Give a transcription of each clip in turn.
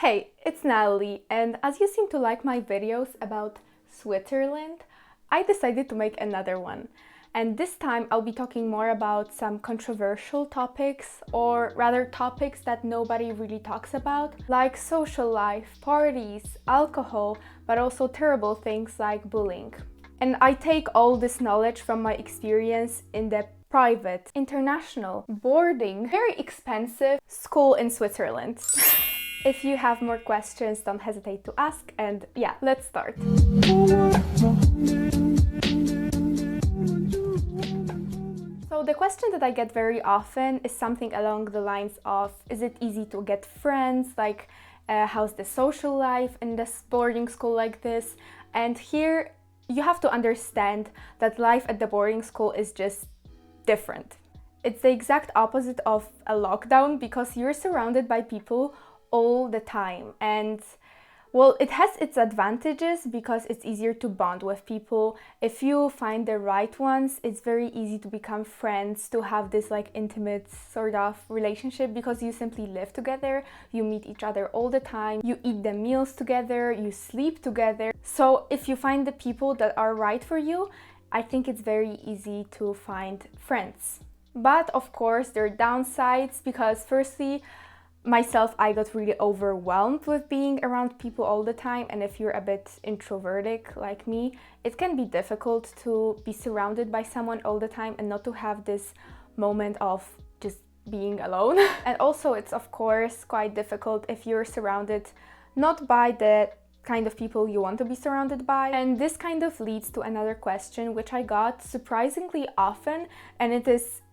Hey, it's Natalie, and as you seem to like my videos about Switzerland, I decided to make another one. And this time I'll be talking more about some controversial topics, or rather topics that nobody really talks about, like social life, parties, alcohol, but also terrible things like bullying. And I take all this knowledge from my experience in the private, international, boarding, very expensive school in Switzerland. If you have more questions, don't hesitate to ask, and yeah, let's start. So the question that I get very often is something along the lines of, is it easy to get friends? Like, how's the social life in this boarding school like this? And here you have to understand that life at the boarding school is just different. It's the exact opposite of a lockdown because you're surrounded by people all the time, and well, it has its advantages because it's easier to bond with people. If you find the right ones, it's very easy to become friends, to have this like intimate sort of relationship because you simply live together, you meet each other all the time, you eat the meals together, you sleep together. So if you find the people that are right for you, I think it's very easy to find friends. But of course there are downsides because firstly, myself, I got really overwhelmed with being around people all the time, and if you're a bit introverted like me, it can be difficult to be surrounded by someone all the time and not to have this moment of just being alone. And also it's of course quite difficult if you're surrounded not by the kind of people you want to be surrounded by. And this kind of leads to another question which I got surprisingly often, and it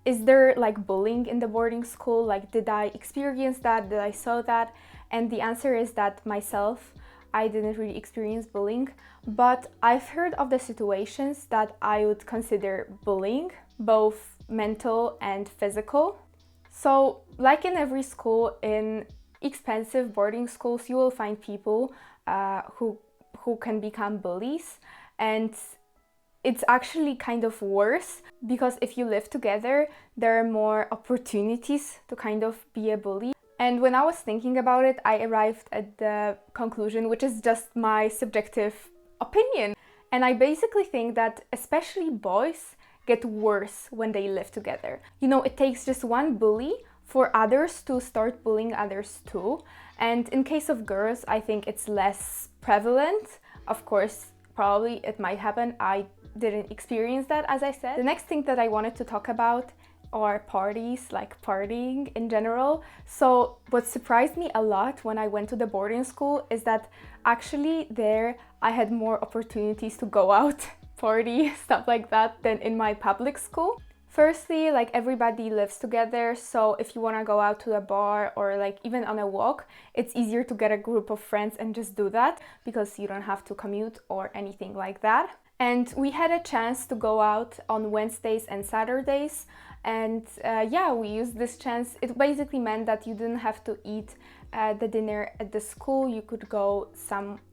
is there like bullying in the boarding school? Like, did I experience that? Did I saw that? And the answer is that myself, I didn't really experience bullying, but I've heard of the situations that I would consider bullying, both mental and physical. So like in every school, in expensive boarding schools, you will find people who can become bullies, and it's actually kind of worse because if you live together, there are more opportunities to kind of be a bully. And when I was thinking about it, I arrived at the conclusion, which is just my subjective opinion. And I basically think that especially boys get worse when they live together. You know, it takes just one bully for others to start bullying others too. And in case of girls, I think it's less prevalent. Of course, probably it might happen. I didn't experience that, as I said. The next thing that I wanted to talk about are parties, like partying in general. So what surprised me a lot when I went to the boarding school is that actually there I had more opportunities to go out, party, stuff like that than in my public school. Firstly, like everybody lives together, so if you want to go out to a bar or like even on a walk, it's easier to get a group of friends and just do that because you don't have to commute or anything like that. And we had a chance to go out on Wednesdays and Saturdays, and yeah, we used this chance. It basically meant that you didn't have to eat the dinner at the school. You could go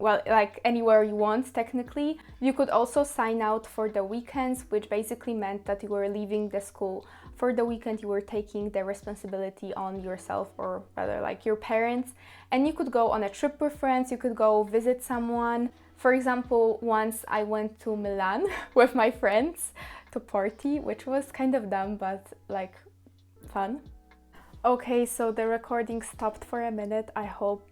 like anywhere you want technically. You could also sign out for the weekends, which basically meant that you were leaving the school for the weekend. You were taking the responsibility on yourself, or rather like your parents, and you could go on a trip with friends, you could go visit someone. For example, once I went to Milan with my friends to party, which was kind of dumb, but like fun. Okay, so the recording stopped for a minute. I hope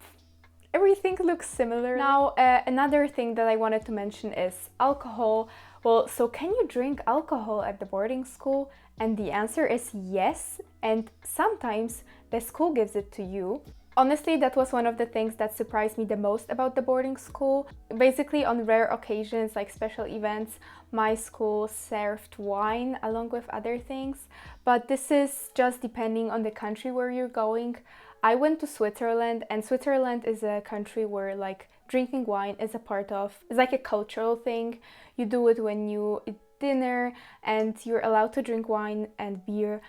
everything looks similar. Now, another thing that I wanted to mention is alcohol. Well, so can you drink alcohol at the boarding school? And the answer is yes, and sometimes the school gives it to you. Honestly, that was one of the things that surprised me the most about the boarding school. Basically, on rare occasions, like special events, my school served wine along with other things. But this is just depending on the country where you're going. I went to Switzerland, and Switzerland is a country where like drinking wine is a part of, it's like a cultural thing. You do it when you eat dinner, and you're allowed to drink wine and beer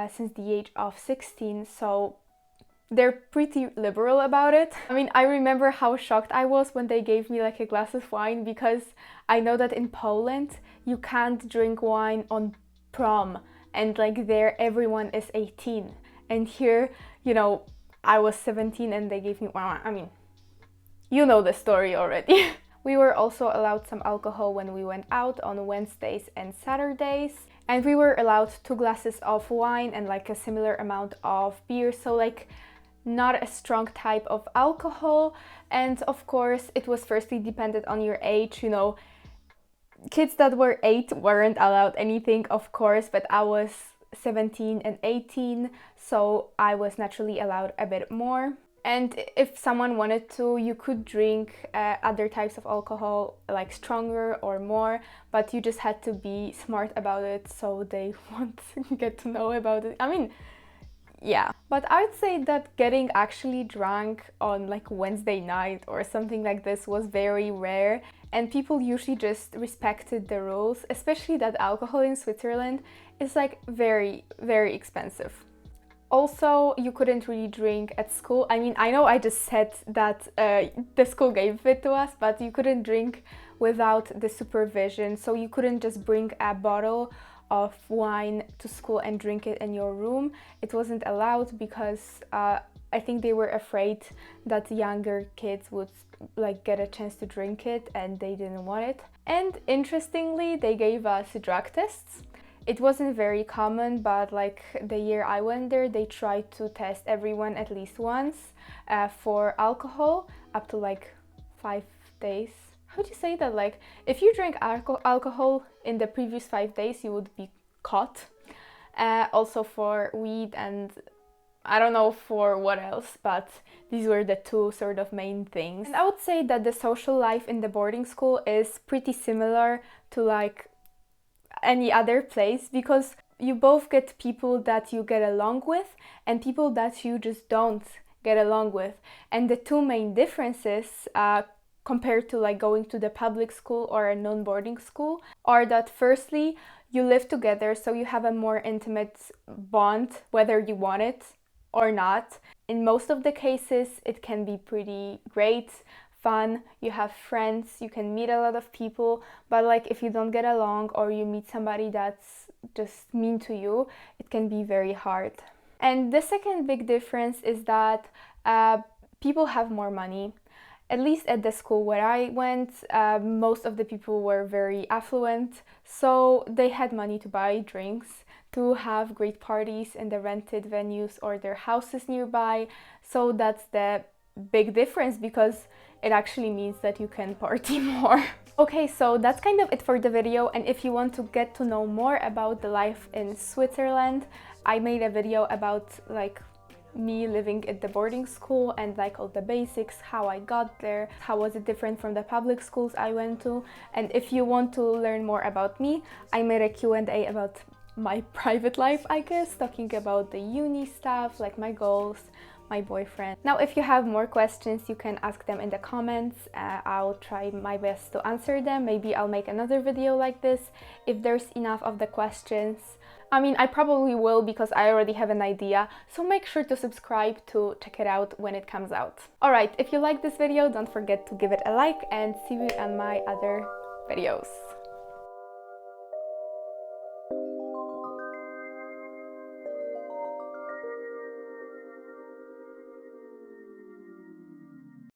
since the age of 16. So they're pretty liberal about it. I mean, I remember how shocked I was when they gave me like a glass of wine, because I know that in Poland you can't drink wine on prom, and like there everyone is 18. And here, you know, I was 17 and they gave me, well, I mean, You know the story already. We were also allowed some alcohol when we went out on Wednesdays and Saturdays. And we were allowed 2 glasses of wine and like a similar amount of beer. So like not a strong type of alcohol. And of course, it was firstly dependent on your age. You know, kids that were 8 weren't allowed anything, of course, but I was 17 and 18, so I was naturally allowed a bit more. And if someone wanted to, you could drink other types of alcohol, like stronger or more, but you just had to be smart about it so they won't get to know about it. I mean, yeah. But I would say that getting actually drunk on like Wednesday night or something like this was very rare, and people usually just respected the rules, especially that alcohol in Switzerland is like very, very expensive. Also, you couldn't really drink at school. I mean, I know I just said that the school gave it to us, but you couldn't drink without the supervision. So you couldn't just bring a bottle of wine to school and drink it in your room. It wasn't allowed because I think they were afraid that younger kids would like get a chance to drink it and they didn't want it. And interestingly, they gave us drug tests. It wasn't very common, but like the year I went there, they tried to test everyone at least once for alcohol up to like 5 days. How do you say that? Like if you drank alcohol in the previous 5 days, you would be caught. Also for weed and I don't know for what else, but these were the 2 sort of main things. And I would say that the social life in the boarding school is pretty similar to like any other place, because you both get people that you get along with and people that you just don't get along with. And the 2 main differences compared to like going to the public school or a non-boarding school are that firstly, you live together, so you have a more intimate bond whether you want it or not. In most of the cases, it can be pretty great, fun, you have friends, you can meet a lot of people, but like if you don't get along or you meet somebody that's just mean to you, it can be very hard. And the second big difference is that people have more money. At least at the school where I went, most of the people were very affluent, so they had money to buy drinks, to have great parties in the rented venues or their houses nearby. So that's the big difference, because it actually means that you can party more. Okay, so that's kind of it for the video, and if you want to get to know more about the life in Switzerland, I made a video about like me living at the boarding school and like all the basics, how I got there, how was it different from the public schools I went to. And if you want to learn more about me, I made a Q&A about my private life, I guess, talking about the uni stuff, like my goals, my boyfriend. Now, if you have more questions, you can ask them in the comments. I'll try my best to answer them. Maybe I'll make another video like this if there's enough of the questions. I mean, I probably will, because I already have an idea, so make sure to subscribe to check it out when it comes out. Alright, if you like this video, don't forget to give it a like and see you on my other videos.